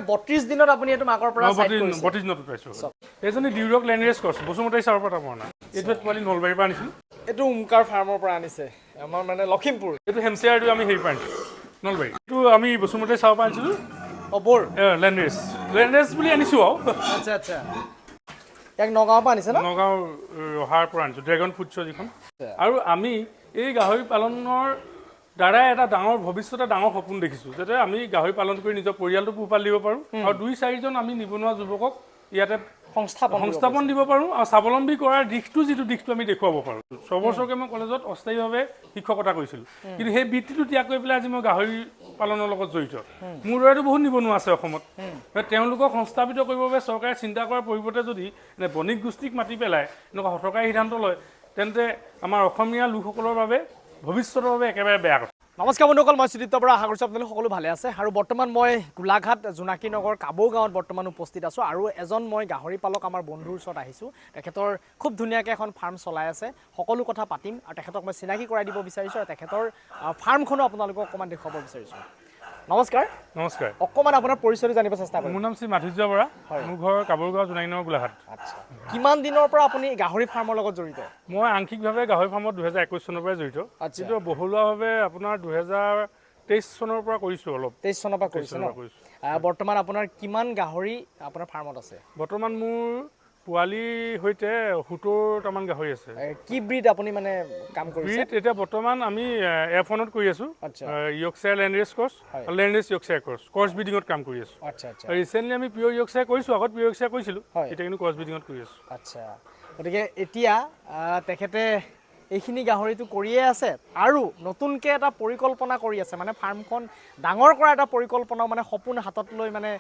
32 দিনত আপুনি এটো মাকৰ পৰা সাইড কৰিছে 32 দিনত পাইছো এজনী ডিউৰক ল্যান্ডৰেস কৰছ বসুমতাই চাৰৰ পৰা পোৱা না এটো পোৱালি নলবাৰীৰ পৰা আনিছিল এটো উমকাৰ ফাৰ্মৰ পৰা আনিছে আমাৰ মানে লখিমপুৰ এটো হেমচিয়াৰটো আমি হেৰি পাইছো নলবাৰী এটো আমি বসুমতাই চাৰৰ পৰা আনিছিলো বৰ ল্যান্ডৰেস বুলি আনিছো আচ্ছা আচ্ছা এক নগাঁও পৰা আনিছে ন নগাঁও ৰহাৰ পৰা আনিছো ড্ৰাগন ফুডছৰ যিখন আৰু আমি এই গাহৰি পালনৰ দ্বাৰা এটা ডাঙৰ ভৱিষ্যতে ডাঙৰ সপোন দেখিছো যাতে আমি গাহৰি পালন কৰি নিজৰ পৰিয়ালটো পোহপাল দিব পাৰো আৰু 2-4জন আমি নিবনুৱা যুৱকক ইয়াতে সংস্থাপন দিব পাৰো আৰু স্বাৱলম্বী কৰাৰ দিশটো আমি দেখুৱাব পাৰো 6 বছৰকে মই কলেজত অস্থায়ীভাৱে শিক্ষকতা কৰিছিলো কিন্তু সেই বৃত্তিটো ত্যাগ কৰি পেলাই আজি মই গাহৰি পালনৰ লগত জড়িত মোৰ দৰেতো বহুত নিবনুৱা আছে অসমত তেওঁলোকক সংস্থাপিত কৰিবৰ বাবে চৰকাৰে চিন্তা কৰাৰ পৰিৱৰ্তে যদি বণিক গোষ্ঠীক মাতি পেলাই এনেকুৱা হঠকাৰী সিদ্ধান্ত লয় তেন্তে আমাৰ অসমীয়া লোকসকলৰ বাবে ভৱিষ্যতৰ বাবে একেবাৰে বেয়া কথা নমস্কাৰ বন্ধুসকল মই সুদীপ্ত বৰা আশা কৰিছো আপোনালোক সকলো ভালে আছে আৰু বৰ্তমান মই গোলাঘাট জোনাকী নগৰ কাবৌ গাঁৱত বৰ্তমান উপস্থিত আছো আৰু এজন মই গাহৰি পালক আমাৰ বন্ধুৰ ওচৰত আহিছো তেখেতৰ খুব ধুনীয়াকৈ এখন ফাৰ্ম চলাই আছে সকলো কথা পাতিম আৰু তেখেতক মই চিনাকি কৰাই দিব বিচাৰিছো আৰু তেখেতৰ ফাৰ্মখনো আপোনালোকক অকমান দেখুৱাব বিচাৰিছো নমস্কাৰ নমস্কাৰ অকমান আপোনাৰ পৰিচয়টো জানিব চেষ্টা কৰিম মোৰ নাম শ্ৰী মাধুৰ্য বৰা মোৰ ঘৰ কাবুৰগাঁও জোনাকী নগৰ গোলাঘাট আচ্ছা কিমান দিনৰ পৰা আপুনি গাহৰি ফাৰ্মৰ লগত জড়িত মই আংশিকভাৱে গাহৰি ফাৰ্মত 2021 চনৰ পৰা জড়িত কিন্তু বহুলভাৱে আপোনাৰ 2023 চনৰ পৰা কৰিছো অলপ 23 চনৰ পৰা কৰিছে ন বৰ্তমান আপোনাৰ কিমান গাহৰি আপোনাৰ ফাৰ্মত আছে বৰ্তমান মোৰ পোৱালি হৈতে 70টামান গাহৰি আছে কি ব্ৰিড আপুনি মানে কাম কৰিছে ব্ৰিড এটা বৰ্তমান আমি F1ত কৰি আছো ইয়ৰ্কশ্বায়াৰ ল্যান্ডৰেস ক্ৰছ আৰু ল্যান্ডৰেস ইয়ৰ্কশ্বায়াৰ ক্ৰছ ব্ৰিডিংত কাম কৰি আছো আচ্ছা আচ্ছা ৰিসেন্টলি আমি পিয়ৰ ইয়ৰ্কশ্বায়াৰ কৰিছো আগত পিয়ৰ ইয়ৰ্কশ্বায়াৰ কৰিছিলো এটা কিন্তু ক্ৰছ ব্ৰিডিংত কৰি আছো আচ্ছা গতিকে এতিয়া তেখেতে এইখিনি গাহৰিটো কৰিয়ে আছে আৰু নতুনকৈ এটা পৰিকল্পনা কৰি আছে মানে ফাৰ্মখন ডাঙৰ কৰা এটা পৰিকল্পনা মানে সপোন হাতত লৈ মানে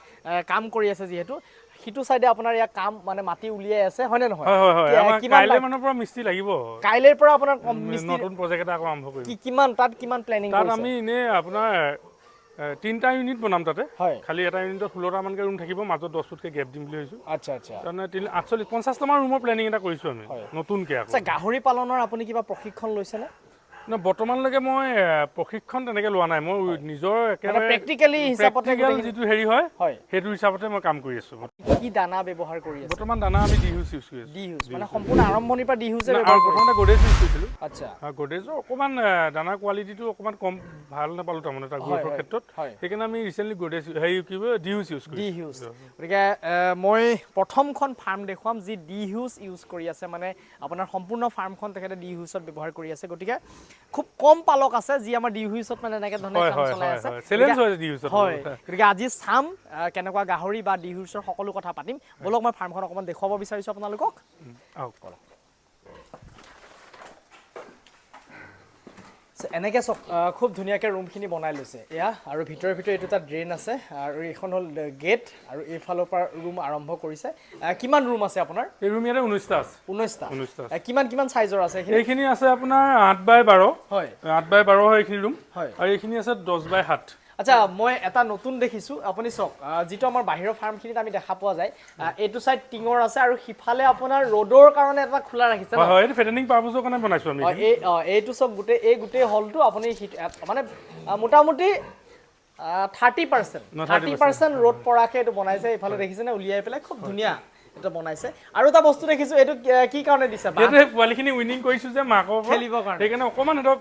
কাম কৰি আছে যিহেতু হিটু সাইডে আপোনাৰ ইয়া কাম মানে মাটি উলিয়াই আছে হয়নে নহয় হয় আমাৰ কাইলে মানৰ পৰা মিস্ত্ৰী লাগিব কাইলেৰ পৰা আপোনাৰ নতুন প্ৰজেক্ট এটা আৰম্ভ কৰিম কিমান তাত কিমান প্ল্যানিং কৰিছে তাত আমি ইনে আপোনাৰ 3টা ইউনিট বনাম তাতে খালি এটা ইউনিটত 16টা মানকে ৰুম থাকিব মাজত 10 ফুটকে গ্যাপ দিম বুলি ভাবিছো আচ্ছা আচ্ছা মানে 48-50টা মান ৰুমৰ প্ল্যানিং এটা কৰিছো আমি নতুনকে আচ্ছা গাহৰি পালনৰ আপুনি কিবা প্ৰশিক্ষণ লৈছে নে না বৰ্তমানলৈকে মই প্ৰশিক্ষণ তেনেকৈ লোৱা নাই মই নিজৰ একেবাৰে প্ৰেক্টিক্যালি হিচাপতে যেটো হেৰি হয় হেতু হিচাপতে মই কাম কৰি আছো কি দানা ব্যৱহাৰ কৰি আছে বৰ্তমান দানা আমি ডিহুস ইউজ কৰি আছো ডিহুস মানে সম্পূৰ্ণ আৰম্ভণিৰ পৰা ডিহুসে ব্যৱহাৰ প্ৰথমতে গডেজ ইউজ কৰিছিলো আচ্ছা গডেজৰ অকমান দানা কোৱালিটিটো অকমান কম ভাল নাপালো তাৰমানে তাৰ গ্ৰোথৰ ক্ষেত্ৰত সেইকাৰণে আমি ৰিসেন্টলি গডেজ হেৰি কিব ডিহুস ইউজ কৰিছো ডিহুস গতিকে মই প্ৰথমখন ফাৰ্ম দেখুৱাম যি ডিহুস ইউজ কৰি আছে মানে আপোনাৰ সম্পূৰ্ণ ফাৰ্মখন তেখেতে ডিহুসত ব্যৱহাৰ কৰি আছে গতিকে খুব কম পালক আছে যি আমাৰ ডিহুসত মানে এনেকৈ ধৰণে কাম চলাই আছে চ্যালেঞ্জ হয় ডিহুসত হয় গতিকে আজি চাম কেনেকুৱা গাহৰি বা ডিহুসৰ সকলো কথা পাতিম বলক মই ফাৰ্মখন অকমান দেখুৱাব বিচাৰিছো আপোনালোকক এনেকৈ খুব ধুনীয়াকৈ ৰুমখিনি বনাই লৈছে এয়া আৰু ভিতৰে এইটো এটা ড্ৰেইন আছে আৰু এইখন হ'ল গেট আৰু এইফালৰ পৰা ৰুম আৰম্ভ কৰিছে কিমান ৰুম আছে আপোনাৰ এই ৰুম ইয়াতে 19টা আছে 19টা কিমান সাইজৰ আছে এইখিনি আছে আপোনাৰ 8x12 হয় 8x12 হয় এইখিনি ৰুম আৰু এইখিনি আছে 10x7 আচ্ছা মই এটা নতুন দেখিছো আপুনি চক যেটো আমাৰ বাহিৰৰ ফাৰ্মখিনিত আমি দেখা পোৱা যায় এটো সাইড টিঙৰ আছে আৰু হিফালে আপোনাৰ ৰডৰ কাৰণে এটা খোলা ৰাখিছে হয় এটো ফেটেনিং পাৰপাসৰ কাৰণে বনাইছো আমি এইটো সব গোটে হলটো আপুনি মানে মোটামুটি 30% ৰড পৰাকে এটো বনাইছে ইফালে দেখিছে না উলিয়াই পেলাই খুব ধুনিয়া এটা বনাইছে আৰু এটা বস্তু দেখিছো এটো কি কাৰণে দিছে এটো পোৱালিখিনি উইনিং কৰিছো যে মাকৰ খেলিবৰ কাৰণে সেইকাৰণে অকমান এটক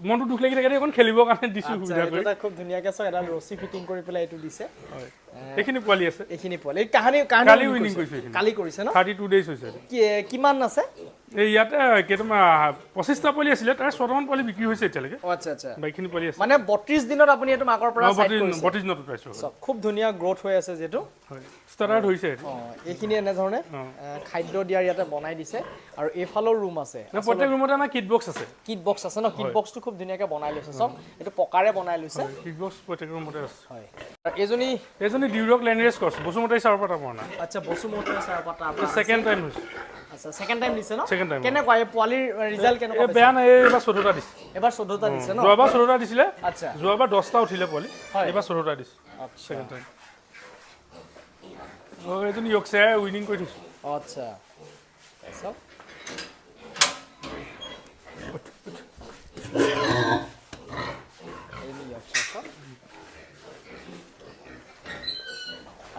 মনটো দুখ লাগি থাকে এখন খেলিবৰ কাৰণে দিছো সুবিধা কৰি এটা খুব ধুনিয়াকৈ সব এটা ৰছী ফিটিং কৰি পেলাই এটো দিছে এইখিনি পোৱালি আছে এইখিনি পোৱালি কাহানি কালি উইনিং কৰিছে কালি কৰিছে ন 32 ডেজ হৈছে কিমান আছে এই ইয়াতে কেতমা 25টা পোৱালি আছিল তাৰ 6টামান পোৱালি বিক্ৰী হৈছে এতিয়ালৈকে আচ্ছা আচ্ছা বাইখিনি পোৱালি আছে মানে 32 দিনত আপুনি এটো মাকৰ পৰা সাইড কৰিছে 32 দিনত পাইছো খুব ধুনিয়া গ্ৰোথ হৈ আছে যেটো হয় ষ্টাৰ্টাৰ হৈছে এইখিনি এনে ধৰণে খাদ্য দিয়াৰ ইয়াতে বনাই দিছে আৰু এইফালৰ ৰুম আছে প্ৰত্যেক ৰুমতে আমাৰ কিট বক্স আছে ন কিট বক্সটো খুব ধুনিয়াকৈ বনাই লৈছে সব এটো পকাৰে বনাই লৈছে কিট বক্স প্ৰত্যেক ৰুমতে আছে হয় এজনী ডিউৰক ল্যান্ডৰেস ক্ৰছ বসুমতাই চাৰৰ পৰা পোৱা না আচ্ছা বসুমতাই চাৰৰ পৰা সেকেন্ড টাইম হৈছে আচ্ছা সেকেন্ড টাইম দিছে ন সেকেন্ড টাইম কেনেকুৱা এই পোৱালিৰ ৰিজাল্ট কেনেকুৱা এই বেয়া নাই এইবাৰ 14টা দিছে এবাৰ 14টা দিছে ন যোৱাবাৰ 14টা দিছিলে আচ্ছা যোৱাবাৰ 10টা উঠিলে পোৱালি এবাৰ 14টা দিছে আচ্ছা সেকেন্ড টাইম এজন ইয়ৰ্কশ্বায়াৰ উইনিং কৰি দিছে আচ্ছা এসব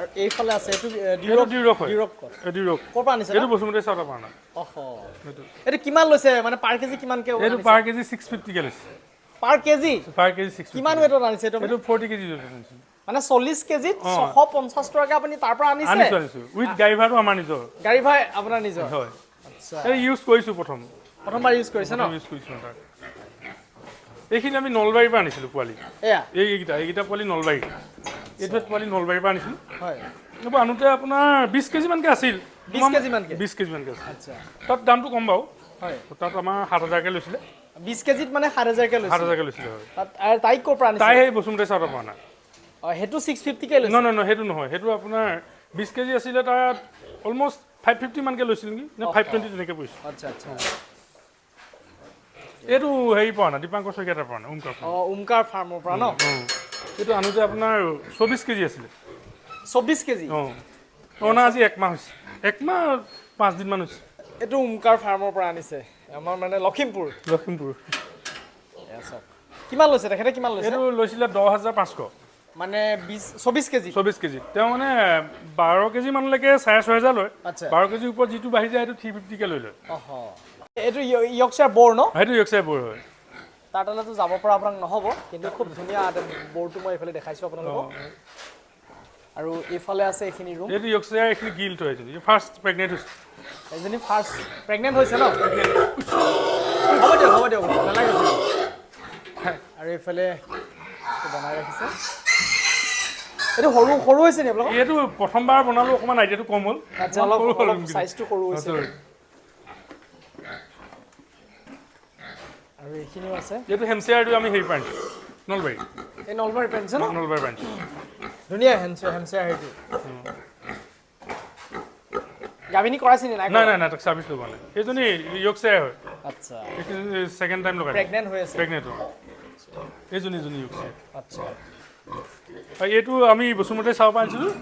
আৰু এইফালে আছে এইটো ডিউৰক হয় ডিউৰক ডিউৰক ক'ৰ পৰা আনিছে এইটো বসুমতি চাউলৰ পৰা আনা এইটো কিমান লৈছে মানে পাৰ কেজি কিমানকে এইটো পাৰ কেজি 650 কে লৈছে পাৰ কেজি 650 কিমান ৱেটত আনিছে এইটো এইটো 40 কেজি আনিছে মানে 40 কেজিত 650 টকা আপুনি তাৰ পৰা আনিছে আনিছো উইথ গাড়ী ভাড়াটো আমাৰ নিজৰ গাড়ী ভাই আপোনাৰ নিজৰ হয় আচ্ছা এই ইউজ কৰিছো প্ৰথমবাৰ ইউজ কৰিছে ন ইউজ কৰিছো তাৰ এইখিনি আমি নলবাৰীৰ পৰা আনিছিলো পোৱালি এয়া এইকেইটা পোৱালি নলবাৰী এইটো পোৱালি নলবাৰীৰ পৰা আনিছিলো হয় এইবোৰ আনোতে আপোনাৰ 20 কেজি মানকে আছিল 20 কেজি মানকে 20 কেজি মানকে আছিল আচ্ছা তাত দামটো কম বাৰু হয় তাত আমাৰ 7000 কে লৈছিলে 20 কেজিত মানে 7000 কে লৈছে 7000 কে লৈছিলে হয় তাত আৰু তাইক ক'ৰ পৰা আনিছে তাই সেই বসুমতি চাউলৰ পৰা আনা হেতু 650 কে লৈছে নহয় হেতু নহয় হেতু আপোনাৰ 20 কেজি আছিলে তাত অলমোষ্ট 550 মানকে লৈছিল নেকি নে 520 তেনেকে পৰিছে আচ্ছা আচ্ছা এইটো হেৰি পৰা না দীপাংকৰ শইকীয়াৰ পৰা না ওমকাৰ ফাৰ্মৰ পৰা ন এইটো আনোতে আপোনাৰ 24 কেজি আছিলে 24 কেজি না আজি 1 মাহ হৈছে 1 মাহ 5 দিন মান হৈছে এইটো ওমকাৰ ফাৰ্মৰ পৰা আনিছে আমাৰ মানে লখিমপুৰ কিমান লৈছে তেখেতে কিমান লৈছে এইটো লৈছিলে 10500 মানে 24 কেজি 24 কেজি তেওঁ মানে 12 কেজি মানলৈকে 6500 লয় আচ্ছা 12 কেজিৰ ওপৰত যিটো বাঢ়ি যায় এইটো 350 কে লৈ লয় এইটো ইয়ৰ্কশ্বায়াৰ বৰ ন সেইটো ইয়ৰ্কশ্বায়াৰ বৰ হয় তাৰ তলতো যাব পৰা আপোনাক নহ'ব কিন্তু খুব ধুনীয়া বৰটো মই এইফালে দেখাইছোঁ আপোনালোকক আৰু এইফালে আছে এইখিনি ৰুম এইটো ইয়ৰ্কশ্বায়াৰ এইখিনি গিল্ট হয় এইজনী ফাৰ্ষ্ট প্ৰেগনেণ্ট হৈছে এজনী ফাৰ্ষ্ট প্ৰেগনেণ্ট হৈছে ন হ'ব দিয়ক নালাগে আৰু এইফালে বনাই ৰাখিছে এইটো সৰু হৈছে নি আপোনালোকৰ এইটো প্ৰথমবাৰ বনালো অকণমান আইডিয়াটো কম হ'ল আচ্ছা অলপ চাইজটো সৰু হৈছে আৰু এইখিনিও আছে এইটো হেমশ্বেয়াৰটো আমি হেৰি পাইছোঁ নলবাৰী এই নলবাৰী পেঞ্চ ন নলবাৰী পাইছোঁ ধুনীয়া হেমশ্বেয়াৰ সেইটো গাভিনী কৰাইছে নি নাই তাক চাৰ্ভিচ ল'ব নাই এইজনী ইয়ৰ্কশ্বায়াৰ হয় আচ্ছা ছেকেণ্ড টাইম লগাই প্ৰেগনেণ্ট হৈ আছে প্ৰেগনেণ্ট হয় এইজনী ইয়ৰ্কশ্বায়াৰ আচ্ছা এইটো আমি বসুমতি চাউল পৰা আনিছিলোঁ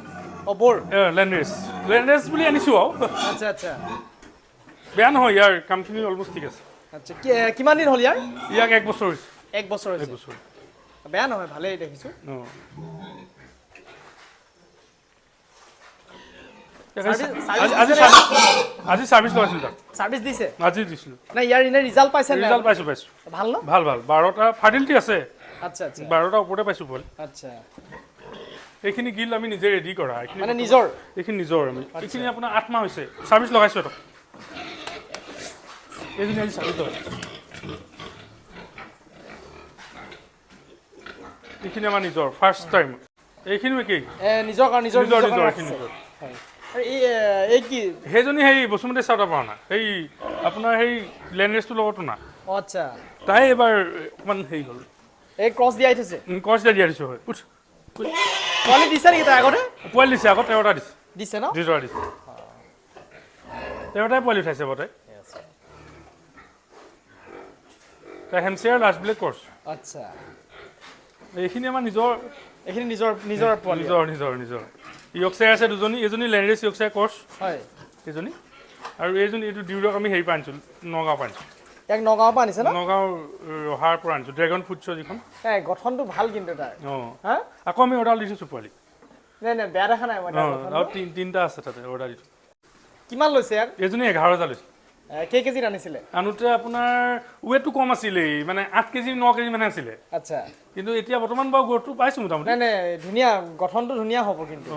বৰ লেণ্ডৰেছ বুলি আনিছোঁ আৰু আচ্ছা বেয়া নহয় ইয়াৰ কামখিনি অলমষ্ট ঠিক আছে আচ্ছা কিমান দিন হ'ল ইয়াক 1 বছৰ হৈছে 1 বছৰ হৈছে বেয়া নহয় ভালেই দেখিছোঁ আজি চাৰ্ভিচ লগাইছিলোঁ তাক চাৰ্ভিচ দিছে আজি দিছিলোঁ নাই ইয়াৰ এনে ৰিজাল্ট পাইছে ৰিজাল্ট পাইছোঁ ভাল ন ভাল 12টা ফাৰ্টিলিটি আছে আচ্ছা 12টা ওপৰতে পাইছোঁ পোৱালি আচ্ছা এইখিনি গিল আমি নিজে ৰেডি কৰা মানে নিজৰ এইখিনি নিজৰ আমি এইখিনি আপোনাৰ 8 মাহ হৈছে চাৰ্ভিচ লগাইছোঁ তাক এইখিনি আজি চাৰ্ভিচ লগাইছোঁ এইখিনি আমাৰ নিজৰ ফাৰ্ষ্ট টাইম এইখিনিও একেই নিজৰ এইখিনি এই কি সেইজনী সেই বসুমতি চাউলৰ পৰা অনা সেই আপোনাৰ সেই লেণ্ডৰেছটোৰ লগতো না আচ্ছা তাই এবাৰ অকণমান হেৰি হ'ল এই ক্ৰছ দিয়াই থৈছে ক্ৰছ দিয়া দিছোঁ হয় পোৱালি দিছে নেকি তাৰ আগতে পোৱালি দিছে আকৌ 13টা দিছে ন 13টা দিছে 13টাই পোৱালি উঠাইছে বাৰু তাই হেমশ্বেয়াৰ লাষ্ট ব্লেক ক্ৰছ আচ্ছা এইখিনি আমাৰ নিজৰ পোৱালি নিজৰ ইয়ৰ্কশ্বায়াৰ আছে দুজনী এজনী লেণ্ডৰেছ ইয়ৰ্কশ্বায়াৰ ক্ৰছ হয় এইজনী আৰু এইজনী এইটো ডিউৰক আমি হেৰি পৰা আনিছোঁ নগাঁৱৰ পৰা আনিছোঁ ইয়াক নগাঁৱৰ পৰা আনিছে ন নগাঁও ৰহাৰ পৰা আনিছোঁ ড্ৰেগন ফুডছৰ যিখন গঠনটো ভাল কিন্তু তাৰ আকৌ আমি অৰ্ডাৰ দি থৈছোঁ পোৱালি নাই বেয়া দেখা নাই মই আৰু 3টা আছে তাতে অৰ্ডাৰ দিছোঁ কিমান লৈছে ইয়াক এজনী 11,000 লৈছে কেই কেজিত আনিছিলে আনোতে আপোনাৰ ৱেটটো কম আছিলে মানে 8 কেজি 9 কেজি মানে আছিলে আচ্ছা কিন্তু এতিয়া বৰ্তমান বাৰু গ্ৰথটো পাইছোঁ মোটামুটি নাই ধুনীয়া গঠনটো ধুনীয়া হ'ব কিন্তু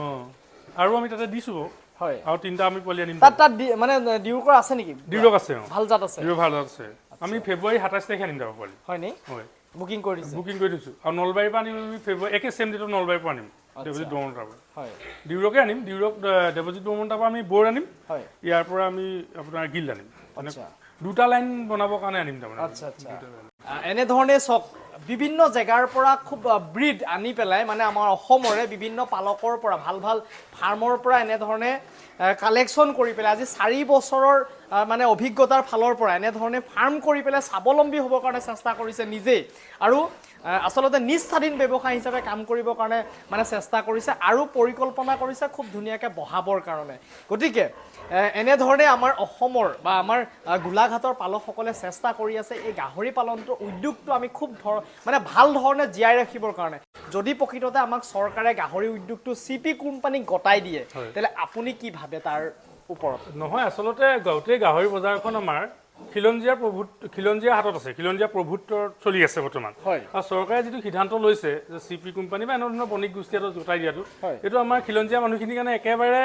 আৰু আমি তাতে দিছোঁ হয় আৰু 3টা আমি পোৱালি আনিম তাত মানে ডিউকৰ আছে নেকি ডিউৰক আছে ভাল জাত আছে ডিউৰক ভাল জাত আছে আমি ফেব্ৰুৱাৰী 27 তাৰিখে আনিম যাব পোৱালি হয় নি হয় বুকিং কৰি দিছোঁ আৰু নলবাৰীৰ পৰা আনিম আমি ফেব্ৰুৱাৰী একে ছেম ডেটত নলবাৰীৰ পৰা আনিম দেৱজিৎ বৰ্মনৰ পৰা হয় ডিউৰকে আনিম ডিউৰক দেৱজিৎ বৰ্মনৰ পৰা আমি বৰ আনিম হয় ইয়াৰ পৰা আমি আপোনাৰ গিল আনিম আচ্ছা 2টা লাইন বনাবৰ কাৰণে আনিম তাৰমানে আচ্ছা এনেধৰণে চাওক বিভিন্ন জেগাৰ পৰা খুব ব্ৰিড আনি পেলাই মানে আমাৰ অসমৰে বিভিন্ন পালকৰ পৰা ভাল ফাৰ্মৰ পৰা এনেধৰণে কালেকশ্যন কৰি পেলাই আজি 4 বছৰৰ মানে অভিজ্ঞতাৰ ফালৰ পৰা এনেধৰণে ফাৰ্ম কৰি পেলাই স্বাৱলম্বী হ'বৰ কাৰণে চেষ্টা কৰিছে নিজেই আৰু আচলতে নিজ স্বাধীন ব্যৱসায় হিচাপে কাম কৰিবৰ কাৰণে মানে চেষ্টা কৰিছে আৰু পৰিকল্পনা কৰিছে খুব ধুনীয়াকৈ বঢ়াবৰ কাৰণে গতিকে এনেধৰণে আমাৰ অসমৰ বা আমাৰ গোলাঘাটৰ পালকসকলে চেষ্টা কৰি আছে এই গাহৰি পালনটো উদ্যোগটো আমি খুব মানে ভাল ধৰণে জীয়াই ৰাখিবৰ কাৰণে যদি প্ৰকৃততে আমাক চৰকাৰে গাহৰি উদ্যোগটো চিপি কোম্পানীক গতাই দিয়ে তেতিয়াহ'লে আপুনি কি ভাবে তাৰ ওপৰত নহয় আচলতে গোটেই গাহৰি বজাৰখন আমাৰ খিলঞ্জীয়াৰ হাতত আছে খিলঞ্জীয়া প্ৰভুত্বৰ চলি আছে বৰ্তমান আৰু চৰকাৰে যিটো সিদ্ধান্ত লৈছে যে চিপি কোম্পানী বা এনে ধৰণৰ বণিক গোষ্ঠী হাতত গোটাই দিয়াটো এইটো আমাৰ খিলঞ্জীয়া মানুহখিনিৰ কাৰণে একেবাৰে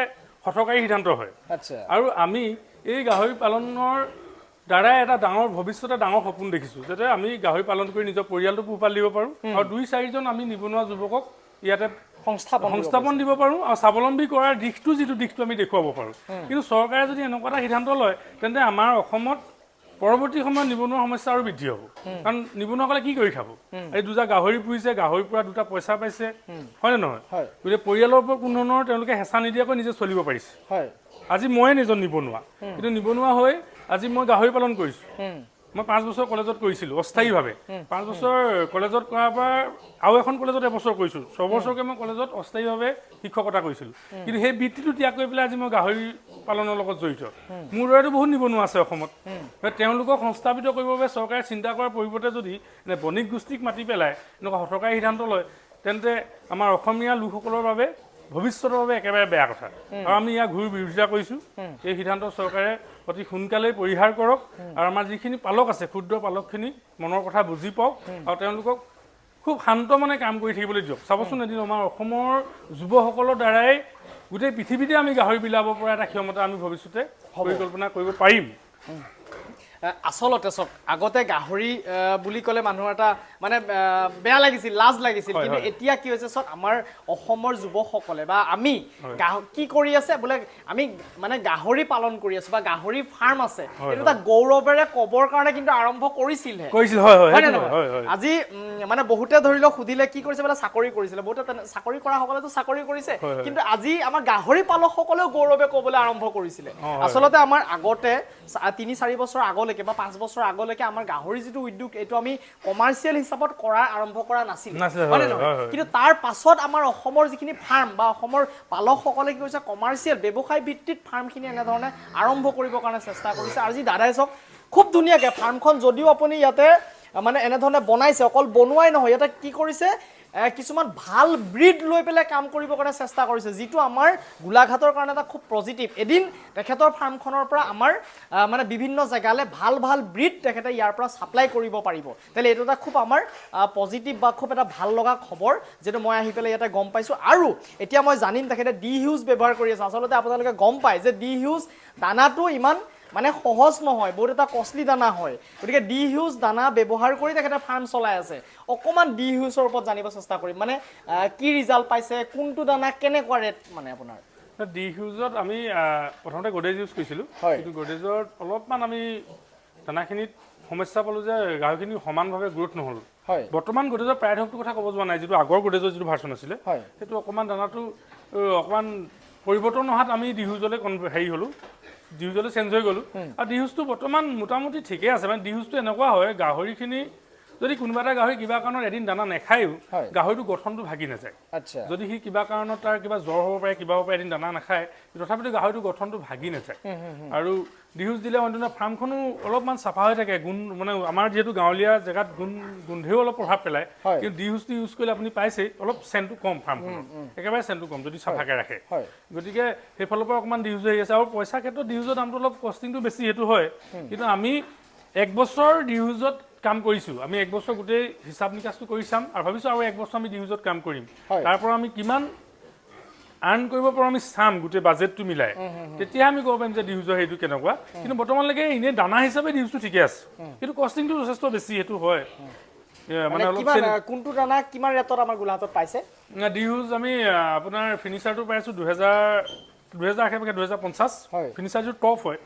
হঠকাৰী সিদ্ধান্ত হয় আৰু আমি এই গাহৰি পালনৰ দ্বাৰাই এটা ডাঙৰ ভৱিষ্যতে ডাঙৰ সপোন দেখিছোঁ যাতে আমি গাহৰি পালন কৰি নিজৰ পৰিয়ালটো পোহপাল দিব পাৰোঁ আৰু 2-4জন আমি নিবনুৱা যুৱকক ইয়াতে সংস্থাপন দিব পাৰোঁ আৰু স্বাৱলম্বী কৰাৰ দিশটো আমি দেখুৱাব পাৰোঁ কিন্তু চৰকাৰে যদি এনেকুৱা এটা সিদ্ধান্ত লয় তেন্তে আমাৰ অসমত পৰৱৰ্তী সময়ত নিবনুৱা সমস্যা আৰু বৃদ্ধি হ'ব কাৰণ নিবনুৱাসকলে কি কৰি খাব এই দুটা গাহৰি পুহিছে গাহৰিৰ পৰা দুটা পইচা পাইছে হয়নে নহয় গতিকে পৰিয়ালৰ ওপৰত কোনো ধৰণৰ তেওঁলোকে হেঁচা নিদিয়াকৈ নিজে চলিব পাৰিছে আজি মই এজন নিবনুৱা কিন্তু নিবনুৱা হৈ আজি মই গাহৰি পালন কৰিছোঁ মই 5 বছৰ কলেজত কৰিছিলোঁ অস্থায়ীভাৱে 5 বছৰ কলেজত কৰাৰ পৰা আৰু এখন কলেজত এবছৰ কৰিছোঁ 6 বছৰকৈ মই কলেজত অস্থায়ীভাৱে শিক্ষকতা কৰিছিলোঁ কিন্তু সেই বৃত্তিটো ত্যাগ কৰি পেলাই আজি মই গাহৰি পালনৰ লগত জড়িত মোৰ দৰেতো বহুত নিবনুৱা আছে অসমত তেওঁলোকক সংস্থাপিত কৰিবৰ বাবে চৰকাৰে চিন্তা কৰাৰ পৰিৱৰ্তে যদি বণিক গোষ্ঠীক মাতি পেলাই এনেকুৱা হঠকাৰী সিদ্ধান্ত লয় তেন্তে আমাৰ অসমীয়া লোকসকলৰ বাবে ভৱিষ্যতৰ বাবে একেবাৰে বেয়া কথা আৰু আমি ইয়াক ঘূৰি বিৰোধিতা কৰিছোঁ এই সিদ্ধান্ত চৰকাৰে অতি সোনকালেই পৰিহাৰ কৰক আৰু আমাৰ যিখিনি পালক আছে ক্ষুদ্ৰ পালকখিনি মনৰ কথা বুজি পাওক আৰু তেওঁলোকক খুব শান্ত মানে কাম কৰি থাকিবলৈ দিয়ক চাবচোন এদিন আমাৰ অসমৰ যুৱসকলৰ দ্বাৰাই গোটেই পৃথিৱীতে আমি গাহৰি বিলাব পৰা এটা ক্ষমতা আমি ভৱিষ্যতে পৰিকল্পনা কৰিব পাৰিম আচলতে চক আগতে গাহৰি বুলি ক'লে মানুহৰ এটা মানে বেয়া লাগিছিল লাজ লাগিছিল কিন্তু এতিয়া কি হৈছে চক আমাৰ অসমৰ যুৱকসকলে বা আমি কি কৰি আছে বোলে আমি মানে গাহৰি পালন কৰি আছো বা গাহৰি ফাৰ্ম আছে এইটো এটা গৌৰৱেৰে ক'বৰ কাৰণে কিন্তু আৰম্ভ কৰিছিলহে আজি মানে বহুতে ধৰি লওক সুধিলে কি কৰিছে বোলে চাকৰি কৰিছিলে বহুতে চাকৰি কৰা সকলেতো চাকৰি কৰিছে কিন্তু আজি আমাৰ গাহৰি পালকসকলেও গৌৰৱে ক'বলৈ আৰম্ভ কৰিছিলে আচলতে আমাৰ আগতে 3-4 বছৰ আগলৈকে বা 5 বছৰ আগলৈকে আমাৰ গাহৰি যিটো উদ্যোগ এইটো আমি কমাৰ্চিয়েল হিচাপত আৰম্ভ কৰা নাছিল হয় নহয় কিন্তু তাৰ পাছত আমাৰ অসমৰ যিখিনি ফাৰ্ম বা অসমৰ পালকসকলে কি কৰিছে কমাৰ্চিয়েল ব্যৱসায় ভিত্তিত ফাৰ্মখিনি এনেধৰণে আৰম্ভ কৰিবৰ কাৰণে চেষ্টা কৰিছে আৰু যি দাদাই চাওক খুব ধুনীয়াকৈ ফাৰ্মখন যদিও আপুনি ইয়াতে মানে এনেধৰণে বনাইছে অকল বনোৱাই নহয় ইয়াতে কি কৰিছে কিছুমান ভাল ব্ৰিড লৈ পেলাই কাম কৰিবৰ কাৰণে চেষ্টা কৰিছে যিটো আমাৰ গোলাঘাটৰ কাৰণে এটা খুব পজিটিভ এদিন তেখেতৰ ফাৰ্মখনৰ পৰা আমাৰ মানে বিভিন্ন জেগালৈ ভাল ব্ৰিড তেখেতে ইয়াৰ পৰা ছাপ্লাই কৰিব পাৰিব তেলে এইটো এটা খুব আমাৰ পজিটিভ বা খুব এটা ভাল লগা খবৰ যেটো মই আহি পেলাই ইয়াতে গম পাইছোঁ আৰু এতিয়া মই জানিম তেখেতে ডি হিউজ ব্যৱহাৰ কৰি আছে আচলতে আপোনালোকে গম পায় যে ডি হিউজ দানাটো ইমান মানে সহজ নহয় বহুত এটা কষ্টলি দানা হয় গতিকে ডি হিউজ দানা ব্যৱহাৰ কৰি তেখেতে ফাৰ্ম চলাই আছে অকমান ডি হিউজৰ ওপৰত জানিব চেষ্টা কৰিম মানে কি ৰিজাল্ট পাইছে কোনটো দানা কেনেকুৱা ৰেট মানে আপোনাৰ ডি হিউজত আমি প্ৰথমতে গডেজ ইউজ কৰিছিলোঁ কিন্তু গডেজত অলপমান আমি দানাখিনিত সমস্যা পালোঁ যে গাহৰিখিনি সমানভাৱে গ্ৰোথ নহ'ল বৰ্তমান গডেজৰ প্ৰায়ভাগটো কথা ক'ব যোৱা নাই যিটো আগৰ গডেজৰ যিটো ভাৰ্চন আছিলে সেইটো অকণমান দানাটো অকণমান পৰিৱৰ্তন অহাত আমি ডি হিউজলৈ হেৰি হ'লোঁ ডি হিউজলৈ চেঞ্জ হৈ গ'লোঁ আৰু ডি হিউজটো বৰ্তমান মোটামুটি ঠিকেই আছে মানে ডি হিউজটো এনেকুৱা হয় গাহৰিখিনি যদি কোনোবা এটা গাহৰি কিবা কাৰণত এদিন দানা নাখায়ো গাহৰিটো গঠনটো ভাগি নাযায় যদি সি কিবা কাৰণত তাৰ কিবা জ্বৰ হ'ব পাৰে কিবা হ'ব পাৰে এদিন দানা নাখায় তথাপিতো গাহৰিটো গঠনটো ভাগি নাযায় আৰু ডি হিউজ দিলে অন্য ফাৰ্মখনো অলপমান চাফা হৈ থাকে গুণ মানে আমাৰ যিহেতু গাঁৱলীয়া জেগাত গোন্ধেও অলপ প্ৰভাৱ পেলায় কিন্তু ডি হিউজটো ইউজ কৰিলে আপুনি পাইছেই অলপ চেণ্টটো কম ফাৰ্মখনৰ একেবাৰে চেণ্টটো কম যদি চাফাকৈ ৰাখে গতিকে সেইফালৰ পৰা অকণমান ডি হিউজ আহি আছে আৰু পইচা ক্ষেত্ৰত ডি হিউজৰ দামটো অলপ কষ্টিংটো বেছি সেইটো হয় কিন্তু আমি 1 বছৰ ডি হিউজত কাম কৰিছোঁ আমি 1 বছৰ গোটেই হিচাপ নিকাচটো কৰি চাম আৰু ভাবিছোঁ আৰু 1 বছৰ আমি ডি হিউজত কাম কৰিম তাৰ পৰা আমি কিমান আৰ্ণ কৰিব পাৰোঁ আমি চাম গোটেই বাজেটটো মিলাই তেতিয়া আমি ক'ব পাৰিম যে ডি হিউজৰ সেইটো কেনেকুৱা কিন্তু বৰ্তমানলৈকে এনেই দানা হিচাপে ডি হিউজটো ঠিকে আছে কিন্তু কষ্টিংটো যথেষ্ট বেছি সেইটো হয় মানে অলপ কোনটো দানা কিমান ৰেটত আমাৰ গোলাঘাটত পাইছে ডি হিউজ আমি আপোনাৰ ফিনিচাৰটো পাইছোঁ 2050 ফিনিচাৰ যিটো টপ হয়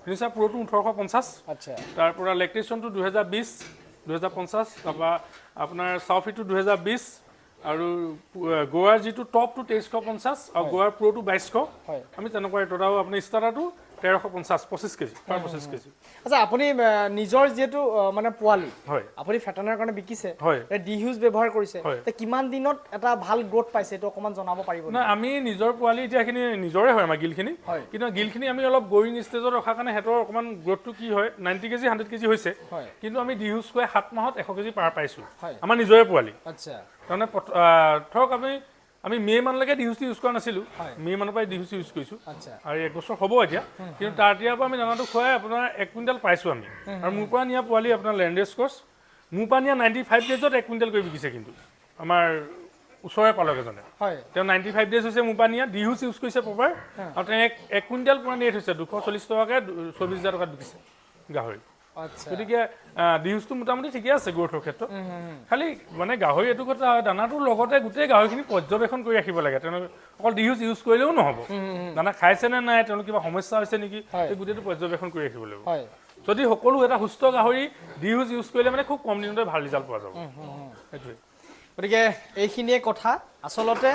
ফিনিচাৰ প্ৰ'টো 1850 তাৰ পৰা লেক্টেশ্যনটো 2050 তাৰপৰা আপোনাৰ চাউফিটো 2020 আৰু গোৱাৰ যিটো টপটো 2350 আৰু গোৱাৰ প্ৰ'টো 2200 আমি তেনেকুৱা ৰেটত আৰু আপোনাৰ ষ্টাৰ্টাৰটো 1350 25 কেজি প্ৰায় 25 কেজি আচ্ছা আপুনি নিজৰ যেটো মানে পোৱালি হয় আপুনি ফেটানাৰ কাৰণে বিকিছে হয় ডিহিউজ ব্যৱহাৰ কৰিছে হয়। তে কিমান দিনত এটা ভাল গ্ৰোথ পাইছে এটো অকমান জনাব পাৰিব না আমি নিজৰ পোৱালি এতিয়াখিনি নিজৰে হয় আমাৰ গিলখিনি হয়। কিন্তু গিলখিনি আমি অলপ গোয়িং ষ্টেজত ৰখাৰ কাৰণে হেতৰ অকমান গ্ৰোথটো কি হয় 90 কেজি 100 কেজি হৈছে হয়। কিন্তু আমি ডিহিউজ কৰি 7 মাহত 100 কেজি পাৰ পাইছো হয়। আমাৰ নিজৰে পোৱালি আচ্ছা তাৰমানে ধৰক আমি মে মানলৈকে ডিহিউজ ইউজ কৰা নাছিলো হয়। মে মানৰ পৰা ডিহিউজ ইউজ কৰিছো আচ্ছা আৰু 1 বছৰ হ'ব এতিয়া কিন্তু তাৰ দিয়াৰ পৰা আমি দানাটো খুৱাই আপোনাৰ 1 কুইণ্টেল পাইছো আমি আৰু মোৰ পৰা নিয়া পোৱালি আপোনাৰ লেণ্ডেজ ক্ৰছ মোৰ পৰা নিয়া 95 ডেজত 1 কুইণ্টেল কৰি বিকিছে কিন্তু আমাৰ ওচৰৰে পালক এজনে হয় তেওঁ 95 ডেজ হৈছে মোৰ পৰা নিয়া ডিহিউজ ইউজ কৰিছে প্ৰপাৰ আৰু তেওঁ 1 কুইণ্টেল পৰা নিয়ে থৈছে 240 টকাকে 24000 টকাত বিকিছে গাহৰি আচ্ছা গতিকে ডিহিউজটো মোটামুটি ঠিকে আছে গ্ৰোথৰ ক্ষেত্ৰত খালি মানে গাহৰি এইটো কথা দানাটোৰ লগতে গোটেই গাহৰিখিনি পৰ্যবেক্ষণ কৰি ৰাখিব লাগে তেওঁলোকে অকল ডিহিউজ ইউজ কৰিলেও নহ'ব দানা খাইছে নে নাই তেওঁলোক কিবা সমস্যা হৈছে নেকি এই গোটেইটো পৰ্যবেক্ষণ কৰি ৰাখিব লাগিব হয় যদি সকলো এটা সুস্থ গাহৰি ডিহিউজ ইউজ কৰিলে মানে খুব কম দিনতে ভাল ৰিজাল্ট পোৱা যাব সেইটোৱে গতিকে এইখিনিয়ে কথা আচলতে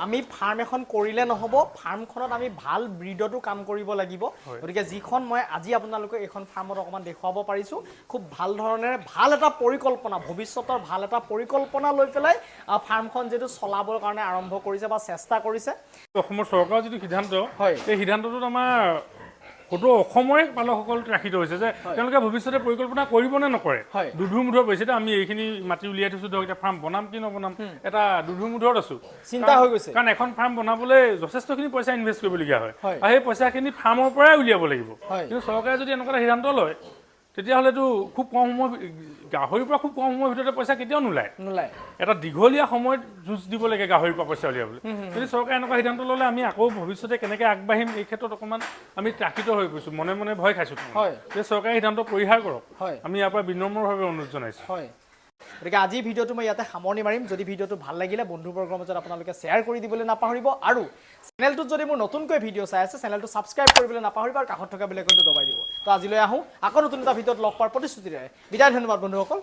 আমি ফাৰ্ম এখন কৰিলে নহ'ব ফাৰ্মখনত আমি ভাল ব্ৰিডতো কাম কৰিব লাগিব গতিকে যিখন মই আজি আপোনালোকে এইখন ফাৰ্মত অকমান দেখুৱাব পাৰিছো খুব ভাল ধৰণে ভাল এটা পৰিকল্পনা ভৱিষ্যতৰ ভাল এটা পৰিকল্পনা লৈ পেলাই ফাৰ্মখন যেটো চলাবৰ কাৰণে আৰম্ভ কৰিছে বা চেষ্টা কৰিছে অসমৰ চৰকাৰৰ যিটো সিদ্ধান্ত হয়। এই সিদ্ধান্তটোত আমাৰ কতো অসমৰে পালকসকল ৰাখি থৈছে যে তেওঁলোকে ভৱিষ্যতে পৰিকল্পনা কৰিব নে নকৰে হয়। দুধুমুধৰ পৰিছে আমি এইখিনি মাটি উলিয়াই থৈছো ধৰক এতিয়া ফাৰ্ম বনাম কি নবনাম এটা দুধুমুধৰত আছো চিন্তা হৈ গৈছে কাৰণ এখন ফাৰ্ম বনাবলৈ যথেষ্টখিনি পইচা ইনভেষ্ট কৰিবলগীয়া হয় হয়। আৰু সেই পইচাখিনি ফাৰ্মৰ পৰাই উলিয়াব লাগিব হয়। কিন্তু চৰকাৰে যদি এনেকুৱা এটা সিদ্ধান্ত লয় তেতিয়াহ'লেতো খুব কম সময় গাহৰিৰ পৰা খুব কম সময়ৰ ভিতৰতে পইচা কেতিয়াও নোলায় এটা দীঘলীয়া সময়ত যুঁজ দিব লাগে গাহৰিৰ পৰা পইচা উলিয়াবলৈ যদি চৰকাৰে এনেকুৱা সিদ্ধান্ত ল'লে আমি আকৌ ভৱিষ্যতে কেনেকৈ আগবাঢ়িম এই ক্ষেত্ৰত অকণমান আমি ত্ৰাসিত হৈ গৈছোঁ মনে মনে ভয় খাইছোঁ যে চৰকাৰে সিদ্ধান্ত পৰিহাৰ কৰক আমি ইয়াৰ পৰা বিনম্ৰভাৱে অনুৰোধ জনাইছোঁ গতিকে আজি ভিডিঅ'টো মই ইয়াতে সামৰণি মাৰিম যদি ভিডিঅ'টো ভাল লাগিলে বন্ধুবৰ্গৰ মাজত আপোনালোকে শ্বেয়াৰ কৰি দিবলৈ নাপাহৰিব আৰু চেনেলটোত যদি মোৰ নতুনকৈ ভিডিঅ' চাই আছে চেনেলটো ছাবস্ক্ৰাইব কৰিবলৈ নাপাহৰিব আৰু কাষত থকা বেল আইকনটো দবাই দিব তো আজিলৈ আহোঁ আকৌ নতুন এটা ভিডিঅ'ত লগ পোৱাৰ প্ৰতিশ্ৰুতিৰে বিদায় ধন্যবাদ বন্ধুসকল